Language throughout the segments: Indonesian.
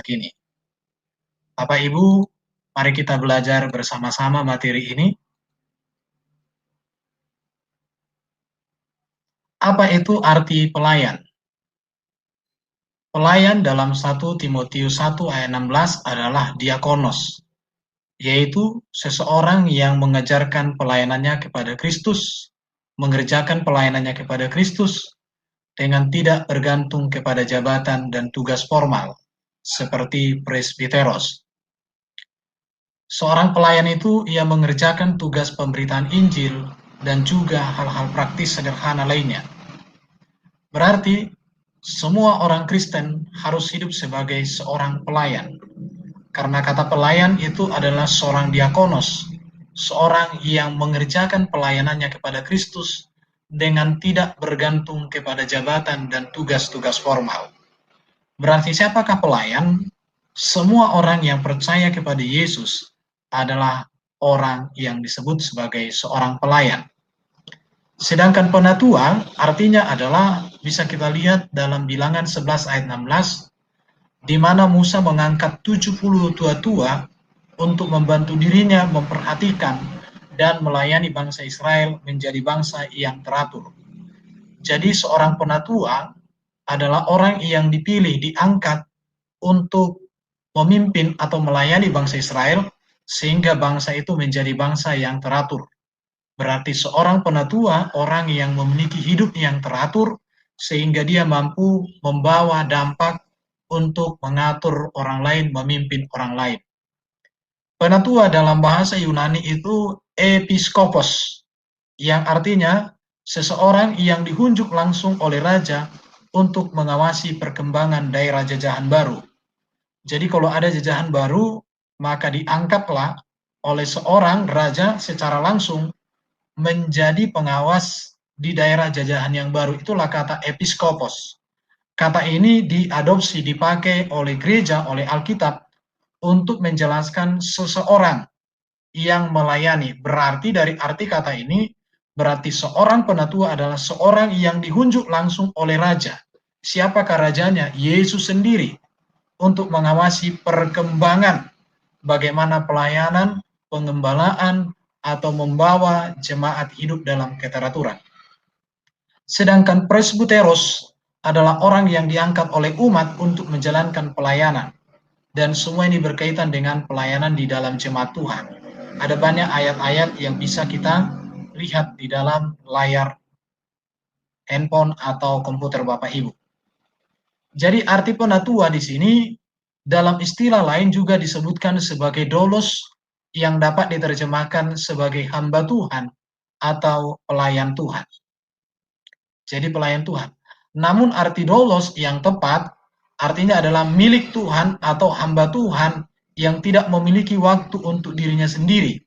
kini. Bapak Ibu, mari kita belajar bersama-sama materi ini. Apa itu arti pelayan? Pelayan dalam 1 Timotius 1 ayat 16 adalah diakonos, yaitu seseorang yang mengajarkan pelayanannya kepada Kristus, mengerjakan pelayanannya kepada Kristus dengan tidak bergantung kepada jabatan dan tugas formal, seperti presbiteros. Seorang pelayan itu ia mengerjakan tugas pemberitaan Injil dan juga hal-hal praktis sederhana lainnya. Berarti semua orang Kristen harus hidup sebagai seorang pelayan. Karena kata pelayan itu adalah seorang diakonos, seorang yang mengerjakan pelayanannya kepada Kristus dengan tidak bergantung kepada jabatan dan tugas-tugas formal. Berarti siapakah pelayan? Semua orang yang percaya kepada Yesus adalah orang yang disebut sebagai seorang pelayan. Sedangkan penatua artinya adalah bisa kita lihat dalam Bilangan 11 ayat 16, di mana Musa mengangkat 70 tua-tua untuk membantu dirinya memperhatikan dan melayani bangsa Israel menjadi bangsa yang teratur. Jadi seorang penatua adalah orang yang dipilih, diangkat untuk memimpin atau melayani bangsa Israel sehingga bangsa itu menjadi bangsa yang teratur. Berarti seorang penatua orang yang memiliki hidup yang teratur sehingga dia mampu membawa dampak untuk mengatur orang lain, memimpin orang lain. Penatua dalam bahasa Yunani itu episkopos, yang artinya seseorang yang dihunjuk langsung oleh raja untuk mengawasi perkembangan daerah jajahan baru. Jadi kalau ada jajahan baru, maka diangkatlah oleh seorang raja secara langsung menjadi pengawas di daerah jajahan yang baru. Itulah kata episkopos. Kata ini diadopsi, dipakai oleh gereja, oleh Alkitab untuk menjelaskan seseorang yang melayani. Berarti dari arti kata ini, berarti seorang penatua adalah seorang yang dihunjuk langsung oleh raja. Siapakah rajanya? Yesus sendiri, untuk mengawasi perkembangan bagaimana pelayanan, pengembalaan, atau membawa jemaat hidup dalam keteraturan. Sedangkan presbiteros adalah orang yang diangkat oleh umat untuk menjalankan pelayanan. Dan semua ini berkaitan dengan pelayanan di dalam jemaat Tuhan. Ada banyak ayat-ayat yang bisa kita lihat di dalam layar handphone atau komputer Bapak Ibu. Jadi arti penatua di sini dalam istilah lain juga disebutkan sebagai doulos yang dapat diterjemahkan sebagai hamba Tuhan atau pelayan Tuhan. Jadi pelayan Tuhan. Namun arti doulos yang tepat artinya adalah milik Tuhan atau hamba Tuhan yang tidak memiliki waktu untuk dirinya sendiri.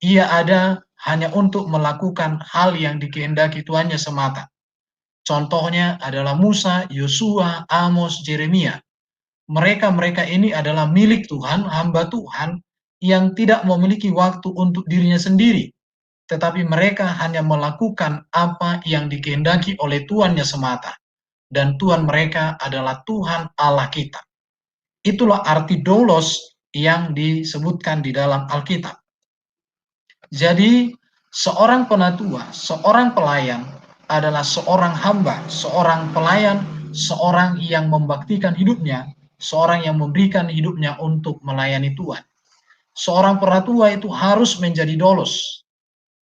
Ia ada hanya untuk melakukan hal yang dikehendaki Tuhannya semata. Contohnya adalah Musa, Yosua, Amos, Yeremia. Mereka ini adalah milik Tuhan, hamba Tuhan yang tidak memiliki waktu untuk dirinya sendiri, tetapi mereka hanya melakukan apa yang dikehendaki oleh Tuhannya semata. Dan Tuhan mereka adalah Tuhan Allah kita. Itulah arti doulos yang disebutkan di dalam Alkitab. Jadi seorang penatua, seorang pelayan adalah seorang hamba, seorang pelayan, seorang yang membaktikan hidupnya, seorang yang memberikan hidupnya untuk melayani Tuhan. Seorang penatua itu harus menjadi doulos.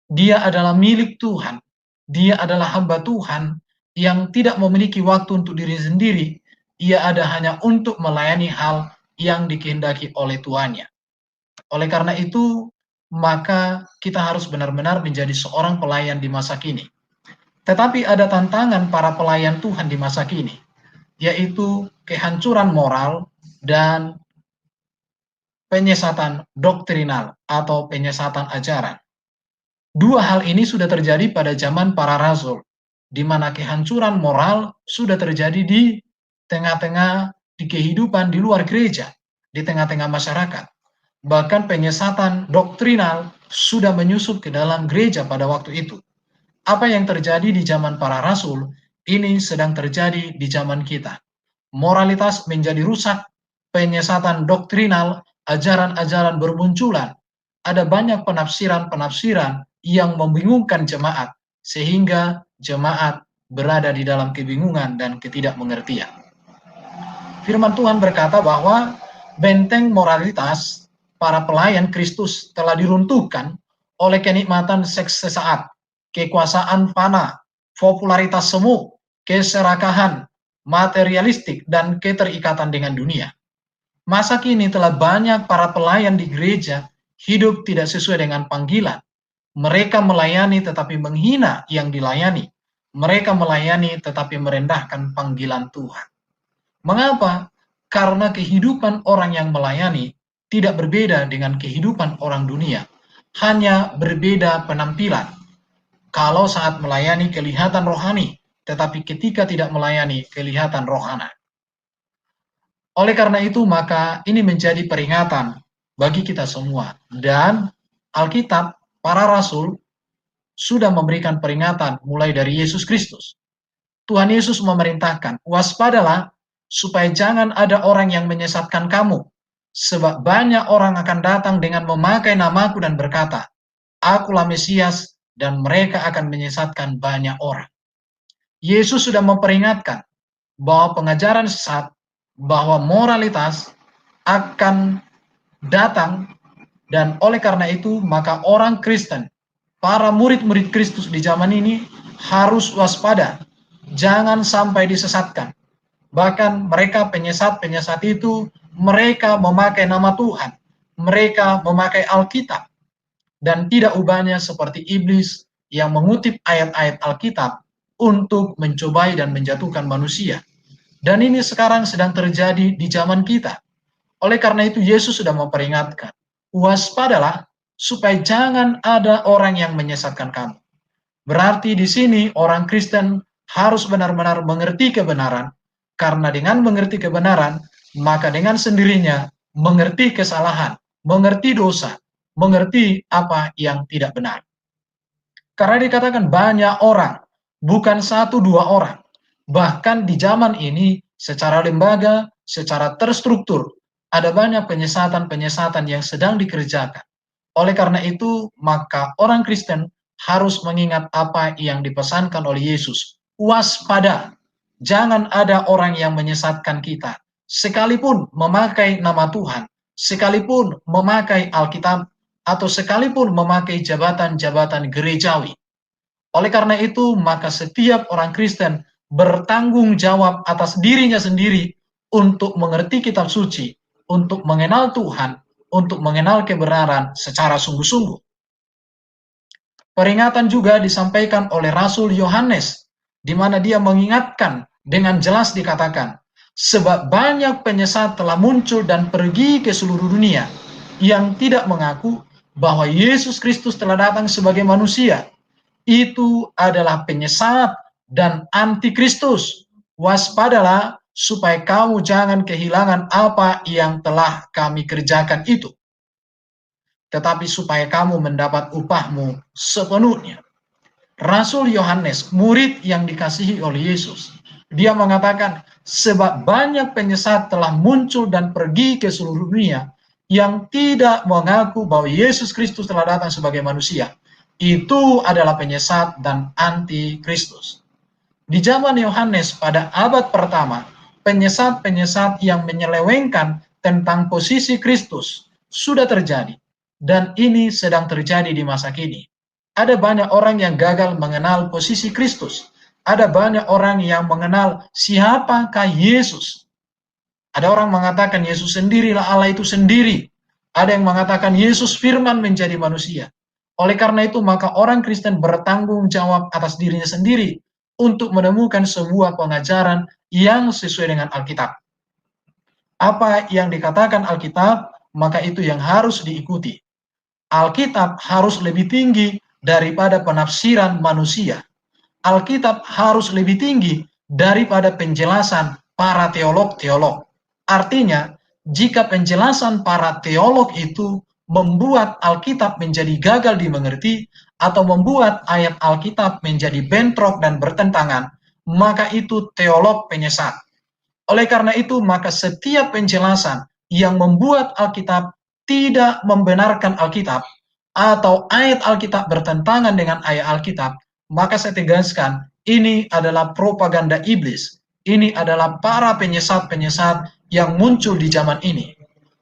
Dia adalah milik Tuhan. Dia adalah hamba Tuhan yang tidak memiliki waktu untuk diri sendiri. Ia ada hanya untuk melayani hal yang dikehendaki oleh Tuhannya. Oleh karena itu, maka kita harus benar-benar menjadi seorang pelayan di masa kini. Tetapi ada tantangan para pelayan Tuhan di masa kini, yaitu kehancuran moral dan penyesatan doktrinal atau penyesatan ajaran. Dua hal ini sudah terjadi pada zaman para rasul, di mana kehancuran moral sudah terjadi di tengah-tengah di kehidupan di luar gereja, di tengah-tengah masyarakat. Bahkan penyesatan doktrinal sudah menyusup ke dalam gereja pada waktu itu. Apa yang terjadi di zaman para rasul, ini sedang terjadi di zaman kita. Moralitas menjadi rusak, penyesatan doktrinal, ajaran-ajaran bermunculan. Ada banyak penafsiran-penafsiran yang membingungkan jemaat, sehingga jemaat berada di dalam kebingungan dan ketidakmengertian. Firman Tuhan berkata bahwa benteng moralitas para pelayan Kristus telah diruntuhkan oleh kenikmatan seks sesaat, kekuasaan fana, popularitas semu, keserakahan, materialistik, dan keterikatan dengan dunia. Masa kini telah banyak para pelayan di gereja hidup tidak sesuai dengan panggilan. Mereka melayani tetapi menghina yang dilayani. Mereka melayani tetapi merendahkan panggilan Tuhan. Mengapa? Karena kehidupan orang yang melayani tidak berbeda dengan kehidupan orang dunia. Hanya berbeda penampilan. Kalau saat melayani kelihatan rohani, tetapi ketika tidak melayani kelihatan rohana. Oleh karena itu, maka ini menjadi peringatan bagi kita semua. Dan Alkitab, para rasul, sudah memberikan peringatan mulai dari Yesus Kristus. Tuhan Yesus memerintahkan, waspadalah supaya jangan ada orang yang menyesatkan kamu. Sebab banyak orang akan datang dengan memakai namaku dan berkata, Akulah Mesias, dan mereka akan menyesatkan banyak orang. Yesus sudah memperingatkan bahwa pengajaran sesat, bahwa moralitas akan datang, dan oleh karena itu maka orang Kristen, para murid-murid Kristus di zaman ini harus waspada, jangan sampai disesatkan. Bahkan mereka penyesat-penyesat itu, mereka memakai nama Tuhan, mereka memakai Alkitab, dan tidak ubahnya seperti iblis yang mengutip ayat-ayat Alkitab untuk mencobai dan menjatuhkan manusia. Dan ini sekarang sedang terjadi di zaman kita. Oleh karena itu Yesus sudah memperingatkan, waspadalah supaya jangan ada orang yang menyesatkan kamu. Berarti di sini orang Kristen harus benar-benar mengerti kebenaran, karena dengan mengerti kebenaran, maka dengan sendirinya mengerti kesalahan, mengerti dosa, mengerti apa yang tidak benar. Karena dikatakan banyak orang, bukan satu dua orang. Bahkan di zaman ini secara lembaga, secara terstruktur, ada banyak penyesatan-penyesatan yang sedang dikerjakan. Oleh karena itu, maka orang Kristen harus mengingat apa yang dipesankan oleh Yesus. Waspada, jangan ada orang yang menyesatkan kita. Sekalipun memakai nama Tuhan, sekalipun memakai Alkitab, atau sekalipun memakai jabatan-jabatan gerejawi. Oleh karena itu, maka setiap orang Kristen bertanggung jawab atas dirinya sendiri untuk mengerti kitab suci, untuk mengenal Tuhan, untuk mengenal kebenaran secara sungguh-sungguh. Peringatan juga disampaikan oleh Rasul Yohanes, di mana dia mengingatkan dengan jelas dikatakan, sebab banyak penyesat telah muncul dan pergi ke seluruh dunia yang tidak mengaku bahwa Yesus Kristus telah datang sebagai manusia. Itu adalah penyesat dan antikristus. Waspadalah supaya kamu jangan kehilangan apa yang telah kami kerjakan itu, tetapi supaya kamu mendapat upahmu sepenuhnya. Rasul Yohanes, murid yang dikasihi oleh Yesus, dia mengatakan, sebab banyak penyesat telah muncul dan pergi ke seluruh dunia yang tidak mengaku bahwa Yesus Kristus telah datang sebagai manusia. Itu adalah penyesat dan antikristus. Di zaman Yohanes pada abad pertama, penyesat-penyesat yang menyelewengkan tentang posisi Kristus sudah terjadi. Dan ini sedang terjadi di masa kini. Ada banyak orang yang gagal mengenal posisi Kristus. Ada banyak orang yang mengenal siapakah Yesus. Ada orang mengatakan Yesus sendirilah Allah itu sendiri. Ada yang mengatakan Yesus firman menjadi manusia. Oleh karena itu maka orang Kristen bertanggung jawab atas dirinya sendiri untuk menemukan sebuah pengajaran yang sesuai dengan Alkitab. Apa yang dikatakan Alkitab, maka itu yang harus diikuti. Alkitab harus lebih tinggi daripada penafsiran manusia. Alkitab harus lebih tinggi daripada penjelasan para teolog-teolog. Artinya, jika penjelasan para teolog itu membuat Alkitab menjadi gagal dimengerti atau membuat ayat Alkitab menjadi bentrok dan bertentangan, maka itu teolog penyesat. Oleh karena itu, maka setiap penjelasan yang membuat Alkitab tidak membenarkan Alkitab, atau ayat Alkitab bertentangan dengan ayat Alkitab, maka saya tegaskan, ini adalah propaganda iblis. Ini adalah para penyesat-penyesat yang muncul di zaman ini.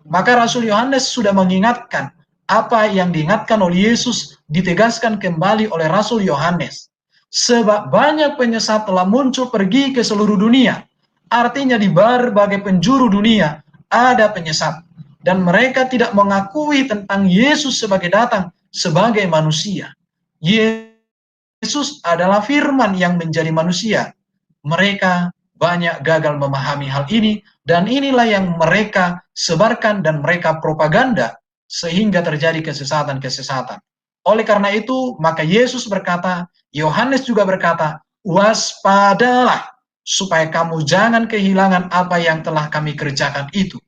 Maka Rasul Yohanes sudah mengingatkan apa yang diingatkan oleh Yesus, ditegaskan kembali oleh Rasul Yohanes. Sebab banyak penyesat telah muncul pergi ke seluruh dunia. Artinya di berbagai penjuru dunia ada penyesat. Dan mereka tidak mengakui tentang Yesus sebagai datang sebagai manusia. Yesus adalah firman yang menjadi manusia. Mereka banyak gagal memahami hal ini, dan inilah yang mereka sebarkan dan mereka propaganda, sehingga terjadi kesesatan-kesesatan. Oleh karena itu, maka Yesus berkata, Yohanes juga berkata, waspadalah, supaya kamu jangan kehilangan apa yang telah kami kerjakan itu.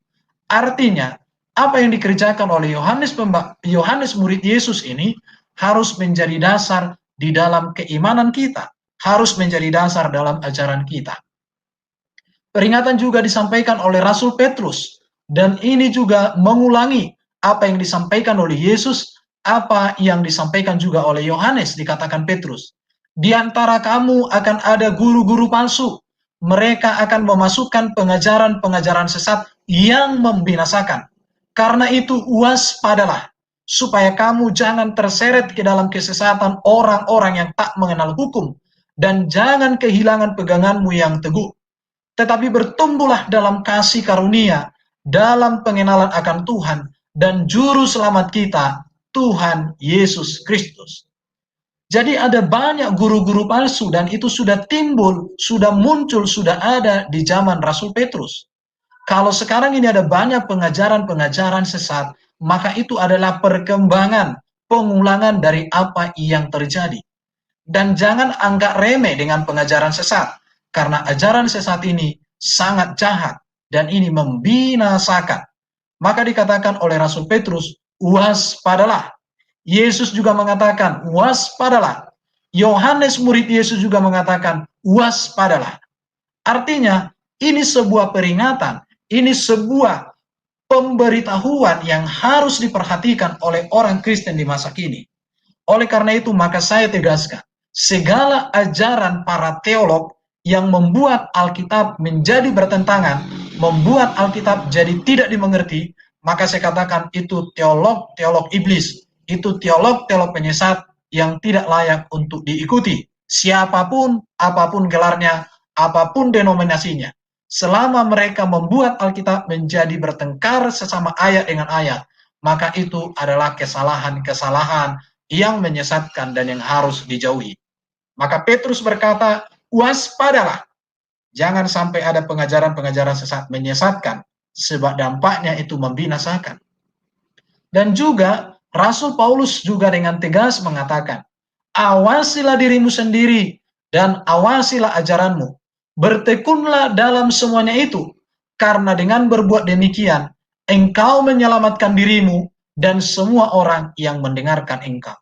Artinya, apa yang dikerjakan oleh Yohanes murid Yesus ini harus menjadi dasar di dalam keimanan kita, harus menjadi dasar dalam ajaran kita. Peringatan juga disampaikan oleh Rasul Petrus, dan ini juga mengulangi apa yang disampaikan oleh Yesus, apa yang disampaikan juga oleh Yohanes, dikatakan Petrus. Di antara kamu akan ada guru-guru palsu, mereka akan memasukkan pengajaran-pengajaran sesat yang membinasakan. Karena itu waspadalah, supaya kamu jangan terseret ke dalam kesesatan orang-orang yang tak mengenal hukum, dan jangan kehilangan peganganmu yang teguh. Tetapi bertumbuhlah dalam kasih karunia, dalam pengenalan akan Tuhan, dan Juru Selamat kita, Tuhan Yesus Kristus. Jadi ada banyak guru-guru palsu, dan itu sudah timbul, sudah muncul, sudah ada di zaman Rasul Petrus. Kalau sekarang ini ada banyak pengajaran-pengajaran sesat, maka itu adalah perkembangan, pengulangan dari apa yang terjadi. Dan jangan anggap remeh dengan pengajaran sesat, karena ajaran sesat ini sangat jahat, dan ini membinasakan. Maka dikatakan oleh Rasul Petrus, waspadalah. Yesus juga mengatakan, waspadalah. Yohanes murid Yesus juga mengatakan, waspadalah. Artinya, ini sebuah peringatan, ini sebuah pemberitahuan yang harus diperhatikan oleh orang Kristen di masa kini. Oleh karena itu, maka saya tegaskan, segala ajaran para teolog yang membuat Alkitab menjadi bertentangan, membuat Alkitab jadi tidak dimengerti, maka saya katakan itu teolog-teolog iblis, itu teolog-teolog penyesat yang tidak layak untuk diikuti. Siapapun, apapun gelarnya, apapun denominasinya. Selama mereka membuat Alkitab menjadi bertengkar sesama ayat dengan ayat, maka itu adalah kesalahan-kesalahan yang menyesatkan dan yang harus dijauhi. Maka Petrus berkata, waspadalah. Jangan sampai ada pengajaran-pengajaran sesat menyesatkan, sebab dampaknya itu membinasakan. Dan juga Rasul Paulus juga dengan tegas mengatakan, awasilah dirimu sendiri dan awasilah ajaranmu. Bertekunlah dalam semuanya itu, karena dengan berbuat demikian, engkau menyelamatkan dirimu dan semua orang yang mendengarkan engkau.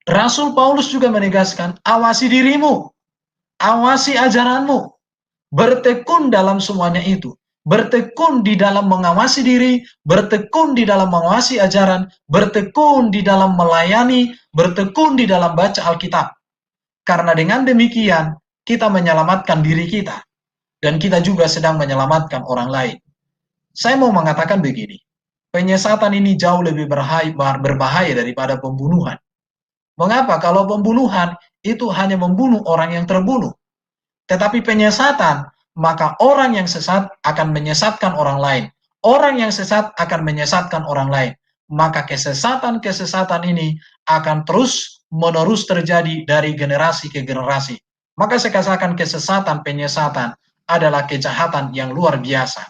Rasul Paulus juga menegaskan, awasi dirimu, awasi ajaranmu, bertekun dalam semuanya itu. Bertekun di dalam mengawasi diri, bertekun di dalam mengawasi ajaran, bertekun di dalam melayani, bertekun di dalam baca Alkitab. Karena dengan demikian, kita menyelamatkan diri kita, dan kita juga sedang menyelamatkan orang lain. Saya mau mengatakan begini, penyesatan ini jauh lebih berbahaya daripada pembunuhan. Mengapa? Kalau pembunuhan itu hanya membunuh orang yang terbunuh. Tetapi penyesatan, maka orang yang sesat akan menyesatkan orang lain. Orang yang sesat akan menyesatkan orang lain. Maka kesesatan-kesesatan ini akan terus-menerus terjadi dari generasi ke generasi. Maka saya katakan kesesatan, penyesatan adalah kejahatan yang luar biasa.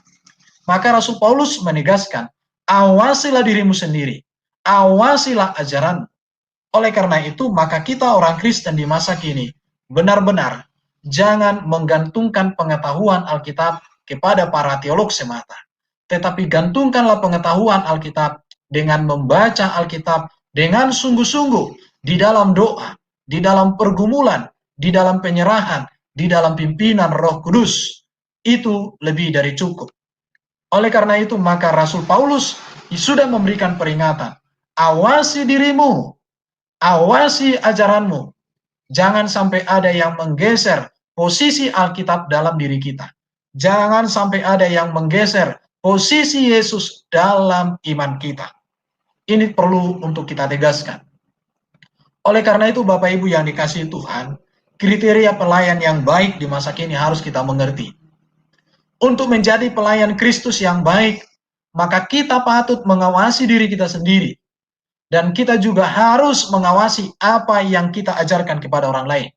Maka Rasul Paulus menegaskan, awasilah dirimu sendiri, awasilah ajaran. Oleh karena itu, maka kita orang Kristen di masa kini, benar-benar jangan menggantungkan pengetahuan Alkitab kepada para teolog semata. Tetapi gantungkanlah pengetahuan Alkitab dengan membaca Alkitab dengan sungguh-sungguh di dalam doa, di dalam pergumulan, di dalam penyerahan, di dalam pimpinan Roh Kudus. Itu lebih dari cukup. Oleh karena itu, maka Rasul Paulus sudah memberikan peringatan. Awasi dirimu, awasi ajaranmu. Jangan sampai ada yang menggeser posisi Alkitab dalam diri kita. Jangan sampai ada yang menggeser posisi Yesus dalam iman kita. Ini perlu untuk kita tegaskan. Oleh karena itu, Bapak Ibu yang dikasihi Tuhan, kriteria pelayan yang baik di masa kini harus kita mengerti. Untuk menjadi pelayan Kristus yang baik, maka kita patut mengawasi diri kita sendiri. Dan kita juga harus mengawasi apa yang kita ajarkan kepada orang lain.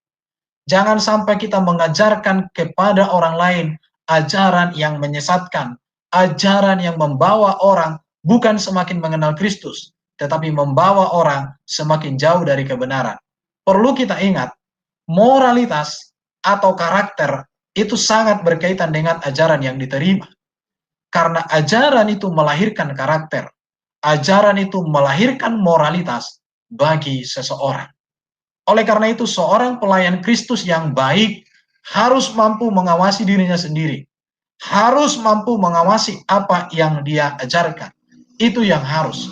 Jangan sampai kita mengajarkan kepada orang lain ajaran yang menyesatkan, ajaran yang membawa orang bukan semakin mengenal Kristus, tetapi membawa orang semakin jauh dari kebenaran. Perlu kita ingat, moralitas atau karakter itu sangat berkaitan dengan ajaran yang diterima. Karena ajaran itu melahirkan karakter, ajaran itu melahirkan moralitas bagi seseorang. Oleh karena itu, seorang pelayan Kristus yang baik harus mampu mengawasi dirinya sendiri, harus mampu mengawasi apa yang dia ajarkan. Itu yang harus.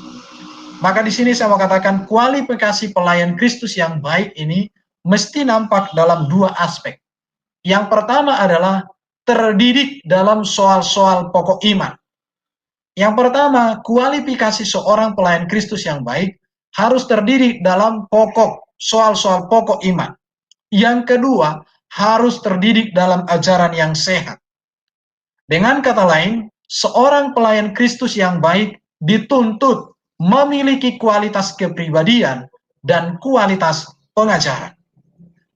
Maka di sini saya mau katakan kualifikasi pelayan Kristus yang baik ini mesti nampak dalam dua aspek. Yang pertama adalah terdidik dalam soal-soal pokok iman. Yang pertama, kualifikasi seorang pelayan Kristus yang baik harus terdidik dalam soal-soal pokok iman. Yang kedua, harus terdidik dalam ajaran yang sehat. Dengan kata lain, seorang pelayan Kristus yang baik dituntut memiliki kualitas kepribadian dan kualitas pengajaran.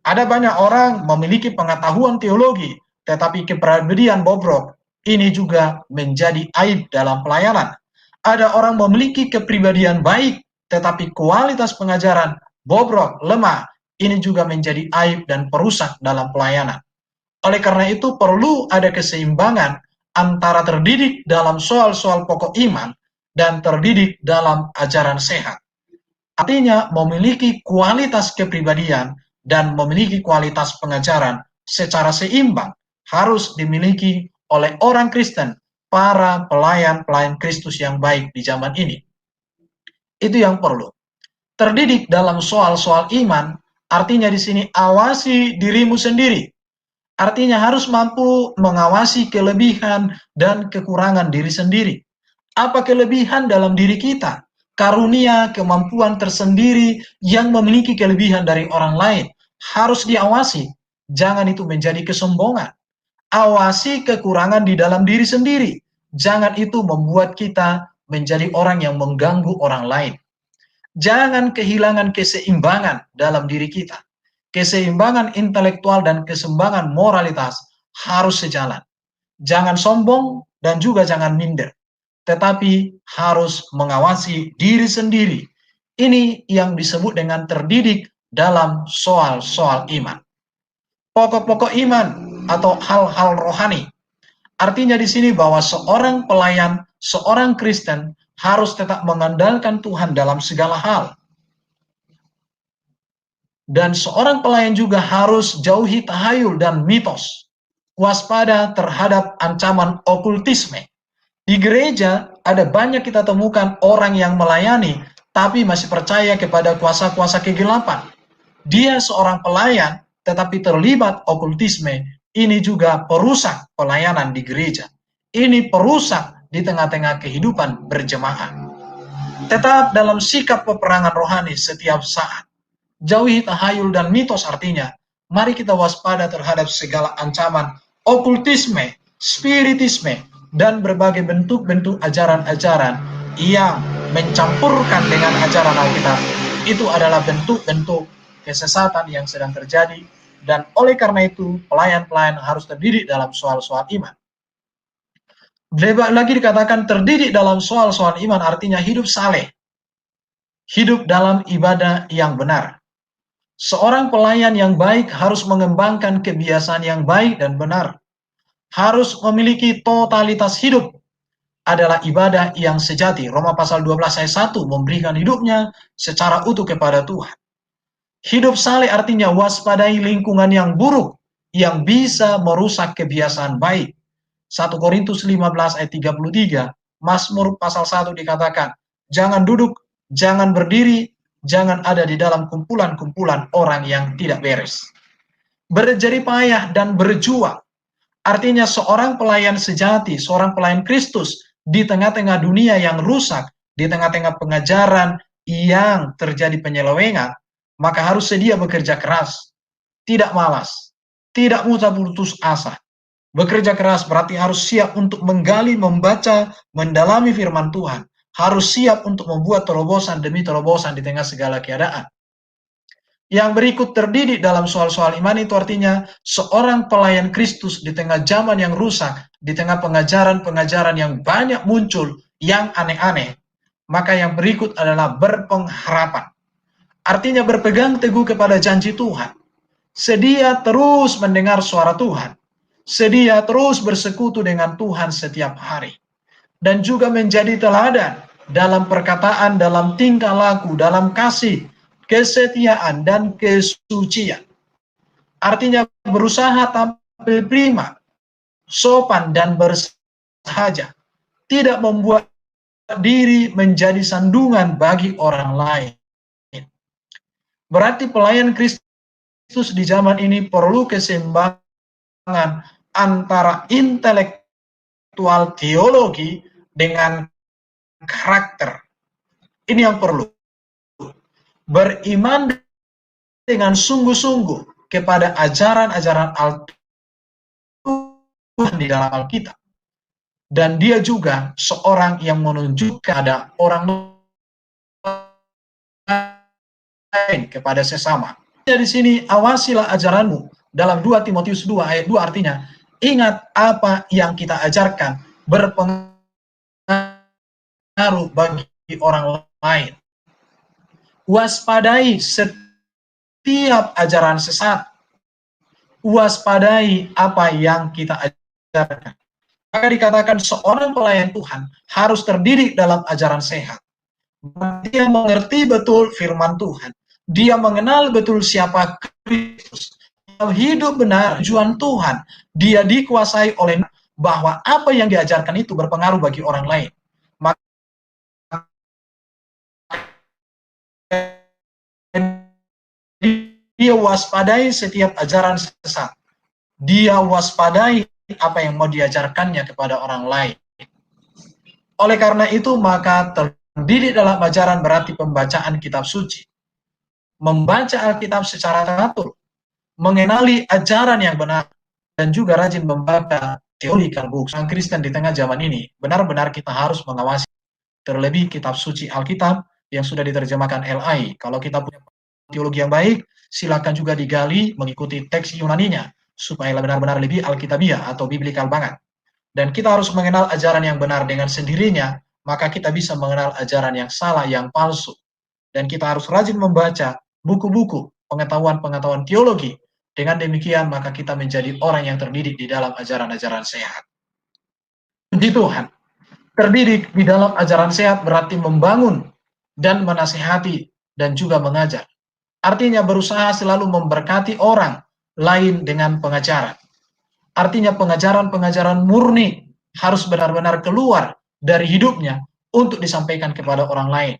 Ada banyak orang memiliki pengetahuan teologi, tetapi kepribadian bobrok. Ini juga menjadi aib dalam pelayanan. Ada orang memiliki kepribadian baik, tetapi kualitas pengajaran bobrok, lemah. Ini juga menjadi aib dan perusak dalam pelayanan. Oleh karena itu perlu ada keseimbangan antara terdidik dalam soal-soal pokok iman dan terdidik dalam ajaran sehat. Artinya memiliki kualitas kepribadian dan memiliki kualitas pengajaran secara seimbang harus dimiliki oleh orang Kristen, para pelayan-pelayan Kristus yang baik di zaman ini. Itu yang perlu. Terdidik dalam soal-soal iman, artinya di sini awasi dirimu sendiri. Artinya harus mampu mengawasi kelebihan dan kekurangan diri sendiri. Apa kelebihan dalam diri kita? Karunia, kemampuan tersendiri yang memiliki kelebihan dari orang lain. Harus diawasi. Jangan itu menjadi kesombongan. Awasi kekurangan di dalam diri sendiri. Jangan itu membuat kita menjadi orang yang mengganggu orang lain. Jangan kehilangan keseimbangan dalam diri kita. Keseimbangan intelektual dan keseimbangan moralitas harus sejalan. Jangan sombong dan juga jangan minder. Tetapi harus mengawasi diri sendiri. Ini yang disebut dengan terdidik dalam soal-soal iman. Pokok-pokok iman atau hal-hal rohani. Artinya di sini bahwa seorang pelayan, seorang Kristen harus tetap mengandalkan Tuhan dalam segala hal. Dan seorang pelayan juga harus jauhi tahayul dan mitos. Waspada terhadap ancaman okultisme. Di gereja ada banyak kita temukan orang yang melayani tapi masih percaya kepada kuasa-kuasa kegelapan. Dia seorang pelayan tetapi terlibat okultisme. Ini juga perusak pelayanan di gereja. Ini perusak di tengah-tengah kehidupan berjemaah. Tetap dalam sikap peperangan rohani setiap saat. Jauhi tahayul dan mitos, artinya mari kita waspada terhadap segala ancaman okultisme, spiritisme, dan berbagai bentuk-bentuk ajaran-ajaran yang mencampurkan dengan ajaran Alkitab. Itu adalah bentuk-bentuk kesesatan yang sedang terjadi, dan oleh karena itu pelayan-pelayan harus terdidik dalam soal-soal iman. Lagi dikatakan terdidik dalam soal-soal iman artinya hidup saleh, hidup dalam ibadah yang benar. Seorang pelayan yang baik harus mengembangkan kebiasaan yang baik dan benar. Harus memiliki totalitas hidup adalah ibadah yang sejati. Roma pasal 12 ayat 1 memberikan hidupnya secara utuh kepada Tuhan. Hidup saleh artinya waspadai lingkungan yang buruk yang bisa merusak kebiasaan baik. 1 Korintus 15 ayat 33, Mazmur pasal 1 dikatakan, jangan duduk, jangan berdiri, jangan ada di dalam kumpulan-kumpulan orang yang tidak beres. Berjerih payah dan berjuang. Artinya seorang pelayan sejati, seorang pelayan Kristus di tengah-tengah dunia yang rusak, di tengah-tengah pengajaran yang terjadi penyelewengan, maka harus sedia bekerja keras, tidak malas, tidak mudah putus asa. Bekerja keras berarti harus siap untuk menggali, membaca, mendalami firman Tuhan. Harus siap untuk membuat terobosan demi terobosan di tengah segala keadaan. Yang berikut terdidik dalam soal-soal iman itu artinya seorang pelayan Kristus di tengah zaman yang rusak, di tengah pengajaran-pengajaran yang banyak muncul, yang aneh-aneh. Maka yang berikut adalah berpengharapan. Artinya berpegang teguh kepada janji Tuhan. Sedia terus mendengar suara Tuhan. Sedia terus bersekutu dengan Tuhan setiap hari. Dan juga menjadi teladan dalam perkataan, dalam tingkah laku, dalam kasih, kesetiaan, dan kesucian. Artinya berusaha tampil prima, sopan, dan bersahaja. Tidak membuat diri menjadi sandungan bagi orang lain. Berarti pelayan Kristus di zaman ini perlu keseimbangan antara intelektual teologi dengan karakter. Ini yang perlu. Beriman dengan sungguh-sungguh kepada ajaran-ajaran Tuhan di dalam Alkitab. Dan dia juga seorang yang menunjukkan ada orang lain kepada sesama. Di sini awasilah ajaranmu. Dalam 2 Timotius 2 ayat 2 artinya, ingat apa yang kita ajarkan berpengaruh bagi orang lain. Waspadai setiap ajaran sesat. Waspadai apa yang kita ajarkan. Maka dikatakan seorang pelayan Tuhan harus terdidik dalam ajaran sehat. Dia mengerti betul firman Tuhan. Dia mengenal betul siapa Kristus. Dia hidup benar tujuan Tuhan. Dia dikuasai oleh bahwa apa yang diajarkan itu berpengaruh bagi orang lain. Maka dia waspadai setiap ajaran sesat. Dia waspadai apa yang mau diajarkannya kepada orang lain. Oleh karena itu, maka terdidik dalam ajaran berarti pembacaan kitab suci. Membaca Alkitab secara teratur, mengenali ajaran yang benar, dan juga rajin membaca theological books. Orang Kristen di tengah zaman ini, benar-benar kita harus mengawasi. Terlebih kitab suci Alkitab yang sudah diterjemahkan LI. Kalau kita punya teologi yang baik, silakan juga digali mengikuti teks Yunaninya, supaya benar-benar lebih alkitabiah atau biblikal banget. Dan kita harus mengenal ajaran yang benar dengan sendirinya, maka kita bisa mengenal ajaran yang salah, yang palsu. Dan kita harus rajin membaca buku-buku pengetahuan-pengetahuan teologi. Dengan demikian, maka kita menjadi orang yang terdidik di dalam ajaran-ajaran sehat. Puji Tuhan, terdidik di dalam ajaran sehat berarti membangun dan menasihati dan juga mengajar. Artinya berusaha selalu memberkati orang lain dengan pengajaran. Artinya pengajaran-pengajaran murni harus benar-benar keluar dari hidupnya untuk disampaikan kepada orang lain.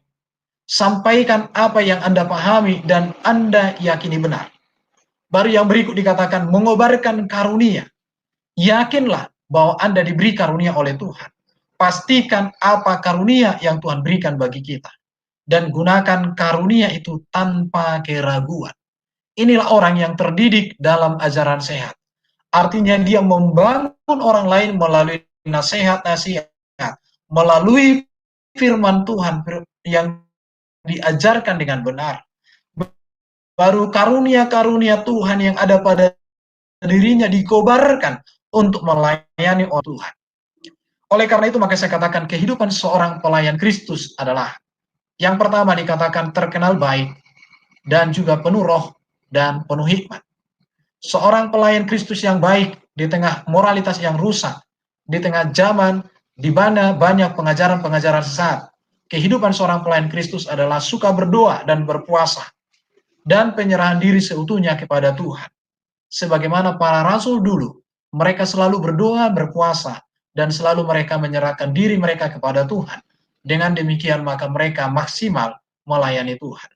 Sampaikan apa yang Anda pahami dan Anda yakini benar. Baru yang berikut dikatakan mengobarkan karunia. Yakinlah bahwa Anda diberi karunia oleh Tuhan. Pastikan apa karunia yang Tuhan berikan bagi kita. Dan gunakan karunia itu tanpa keraguan. Inilah orang yang terdidik dalam ajaran sehat. Artinya dia membangun orang lain melalui nasihat-nasihat, melalui firman Tuhan yang diajarkan dengan benar. Baru karunia-karunia Tuhan yang ada pada dirinya dikobarkan untuk melayani orang Tuhan. Oleh karena itu maka saya katakan kehidupan seorang pelayan Kristus adalah yang pertama dikatakan terkenal baik dan juga penuh roh dan penuh hikmat. Seorang pelayan Kristus yang baik di tengah moralitas yang rusak, di tengah zaman di mana banyak pengajaran-pengajaran sesat. Kehidupan seorang pelayan Kristus adalah suka berdoa dan berpuasa dan penyerahan diri seutuhnya kepada Tuhan. Sebagaimana para rasul dulu Mereka selalu berdoa, berpuasa, dan selalu mereka menyerahkan diri mereka kepada Tuhan. Dengan demikian maka mereka maksimal melayani Tuhan.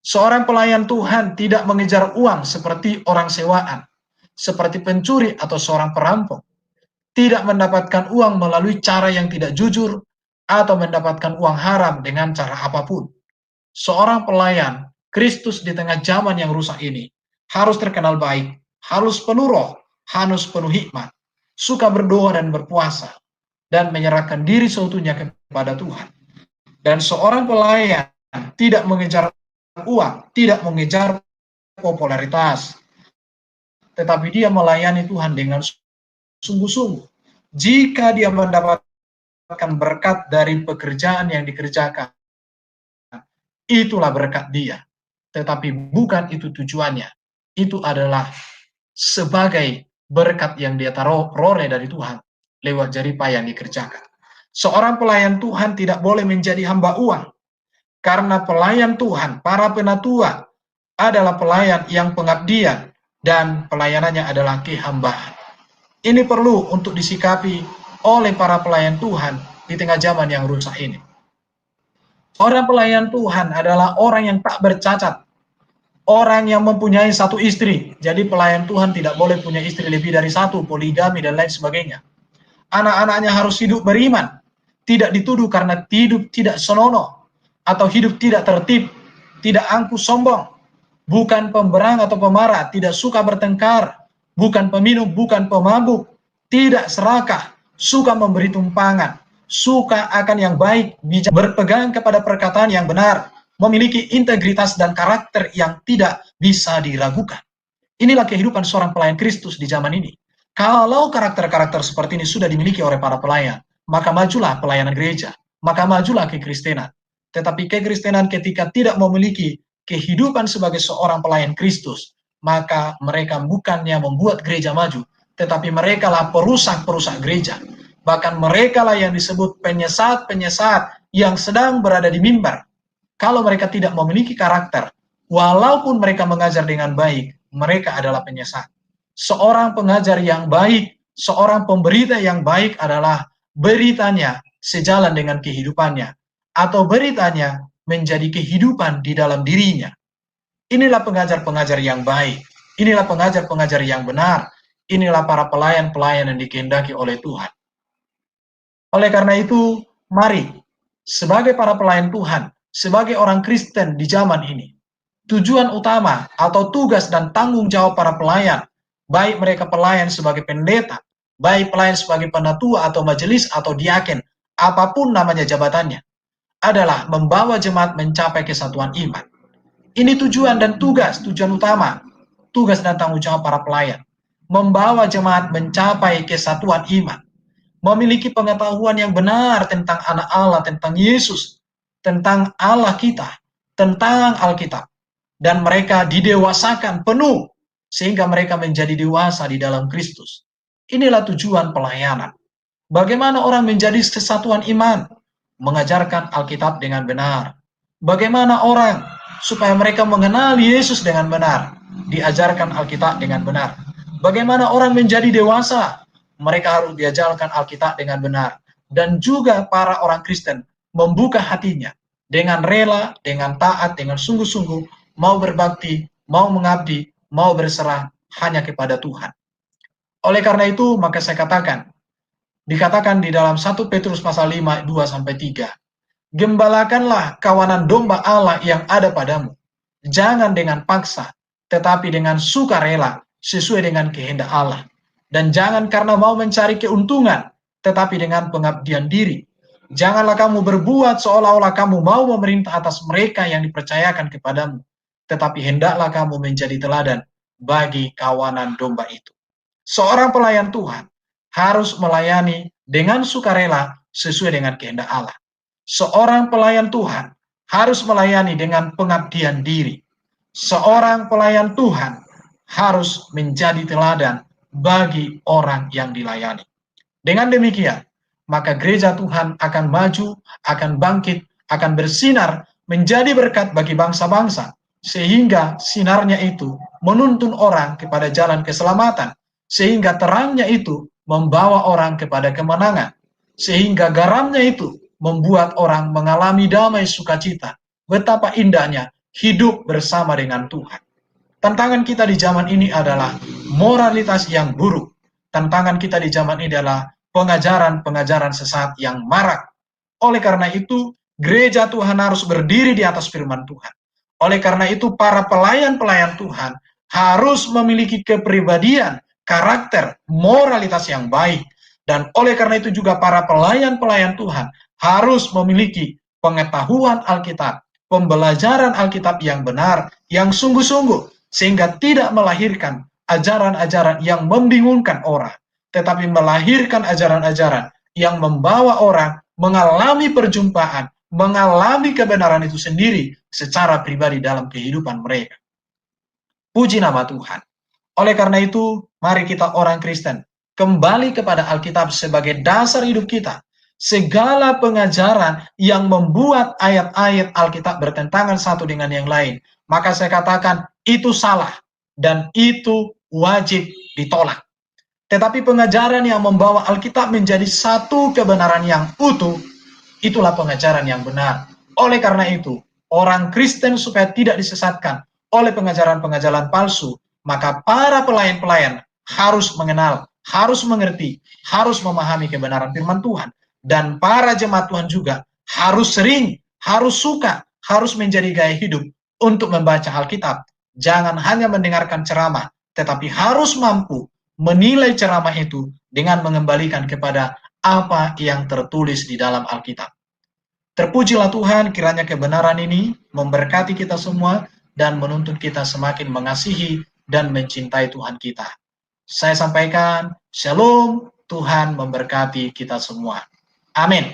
Seorang pelayan Tuhan tidak mengejar uang seperti orang sewaan, seperti pencuri atau seorang perampok. Tidak mendapatkan uang melalui cara yang tidak jujur atau mendapatkan uang haram dengan cara apapun. Seorang pelayan Kristus di tengah zaman yang rusak ini harus terkenal baik, harus penuh roh, harus penuh hikmat, suka berdoa dan berpuasa, dan menyerahkan diri seutuhnya kepada Tuhan. Dan seorang pelayan tidak mengejar uang, tidak mengejar popularitas, tetapi dia melayani Tuhan dengan sungguh-sungguh. Jika dia mendapatkan berkat dari pekerjaan yang dikerjakan, itulah berkat dia. Tetapi bukan itu tujuannya. Itu adalah sebagai berkat yang dia peroleh dari Tuhan lewat jeripaya yang dikerjakan. Seorang pelayan Tuhan tidak boleh menjadi hamba uang. Karena pelayan Tuhan, para penatua, adalah pelayan yang pengabdian dan pelayanannya adalah kehambaan. Ini perlu untuk disikapi oleh para pelayan Tuhan di tengah zaman yang rusak ini. Orang pelayan Tuhan adalah orang yang tak bercacat, orang yang mempunyai satu istri. Jadi pelayan Tuhan tidak boleh punya istri lebih dari satu, poligami dan lain sebagainya. Anak-anaknya harus hidup beriman, tidak dituduh karena hidup tidak senonoh, atau hidup tidak tertib, tidak angkuh sombong, bukan pemberang atau pemarah, tidak suka bertengkar, bukan peminum, bukan pemabuk, tidak serakah, suka memberi tumpangan, suka akan yang baik, bijak, berpegang kepada perkataan yang benar, memiliki integritas dan karakter yang tidak bisa diragukan. Inilah kehidupan seorang pelayan Kristus di zaman ini. Kalau karakter-karakter seperti ini sudah dimiliki oleh para pelayan, maka majulah pelayanan gereja, maka majulah kekristenan. Tetapi kekristenan ketika tidak memiliki kehidupan sebagai seorang pelayan Kristus, maka mereka bukannya membuat gereja maju, tetapi mereka lah perusak-perusak gereja. Bahkan mereka lah yang disebut penyesat-penyesat yang sedang berada di mimbar. Kalau mereka tidak memiliki karakter, walaupun mereka mengajar dengan baik, mereka adalah penyesat. Seorang pengajar yang baik, seorang pemberita yang baik adalah beritanya sejalan dengan kehidupannya, atau beritanya menjadi kehidupan di dalam dirinya. Inilah pengajar-pengajar yang baik, inilah pengajar-pengajar yang benar, inilah para pelayan-pelayan yang dikehendaki oleh Tuhan. Oleh karena itu, mari sebagai para pelayan Tuhan, sebagai orang Kristen di zaman ini, tujuan utama atau tugas dan tanggung jawab para pelayan, baik mereka pelayan sebagai pendeta, baik pelayan sebagai penatua atau majelis atau diaken, apapun namanya jabatannya, adalah membawa jemaat mencapai kesatuan iman. Ini tujuan dan tujuan utama, tugas dan tanggung jawab para pelayan. Membawa jemaat mencapai kesatuan iman. Memiliki pengetahuan yang benar tentang anak Allah, tentang Yesus, tentang Allah kita, tentang Alkitab. Dan mereka didewasakan penuh, sehingga mereka menjadi dewasa di dalam Kristus. Inilah tujuan pelayanan. Bagaimana orang menjadi kesatuan iman? Mengajarkan Alkitab dengan benar. Bagaimana orang supaya mereka mengenal Yesus dengan benar? Diajarkan Alkitab dengan benar. Bagaimana orang menjadi dewasa? Mereka harus diajarkan Alkitab dengan benar. Dan juga para orang Kristen membuka hatinya dengan rela, dengan taat, dengan sungguh-sungguh mau berbakti, mau mengabdi, mau berserah hanya kepada Tuhan. Oleh karena itu, maka saya katakan, dikatakan di dalam 1 Petrus pasal 5, 2-3, gembalakanlah kawanan domba Allah yang ada padamu, jangan dengan paksa, tetapi dengan sukarela, sesuai dengan kehendak Allah. Dan jangan karena mau mencari keuntungan, tetapi dengan pengabdian diri. Janganlah kamu berbuat seolah-olah kamu mau memerintah atas mereka yang dipercayakan kepadamu, tetapi hendaklah kamu menjadi teladan bagi kawanan domba itu. Seorang pelayan Tuhan harus melayani dengan sukarela sesuai dengan kehendak Allah. Seorang pelayan Tuhan harus melayani dengan pengabdian diri. Seorang pelayan Tuhan harus menjadi teladan bagi orang yang dilayani. Dengan demikian, maka gereja Tuhan akan maju, akan bangkit, akan bersinar, menjadi berkat bagi bangsa-bangsa, sehingga sinarnya itu menuntun orang kepada jalan keselamatan, sehingga terangnya itu membawa orang kepada kemenangan, sehingga garamnya itu membuat orang mengalami damai sukacita. Betapa indahnya hidup bersama dengan Tuhan. Tantangan kita di zaman ini adalah moralitas yang buruk. Tantangan kita di zaman ini adalah pengajaran-pengajaran sesat yang marak. Oleh karena itu, gereja Tuhan harus berdiri di atas firman Tuhan. Oleh karena itu, para pelayan-pelayan Tuhan harus memiliki kepribadian, karakter, moralitas yang baik. Dan oleh karena itu juga para pelayan-pelayan Tuhan harus memiliki pengetahuan Alkitab, pembelajaran Alkitab yang benar, yang sungguh-sungguh, sehingga tidak melahirkan ajaran-ajaran yang membingungkan orang, tetapi melahirkan ajaran-ajaran yang membawa orang mengalami perjumpaan, mengalami kebenaran itu sendiri secara pribadi dalam kehidupan mereka. Puji nama Tuhan. Oleh karena itu, mari kita orang Kristen kembali kepada Alkitab sebagai dasar hidup kita. Segala pengajaran yang membuat ayat-ayat Alkitab bertentangan satu dengan yang lain, maka saya katakan itu salah dan itu wajib ditolak. Tetapi pengajaran yang membawa Alkitab menjadi satu kebenaran yang utuh, itulah pengajaran yang benar. Oleh karena itu, orang Kristen supaya tidak disesatkan oleh pengajaran-pengajaran palsu, maka para pelayan-pelayan harus mengenal, harus mengerti, harus memahami kebenaran firman Tuhan. Dan para jemaat Tuhan juga harus sering, harus suka, harus menjadi gaya hidup untuk membaca Alkitab. Jangan hanya mendengarkan ceramah, tetapi harus mampu menilai ceramah itu dengan mengembalikan kepada apa yang tertulis di dalam Alkitab. Terpujilah Tuhan, kiranya kebenaran ini memberkati kita semua dan menuntun kita semakin mengasihi dan mencintai Tuhan kita. Saya sampaikan, Shalom, Tuhan memberkati kita semua. Amin.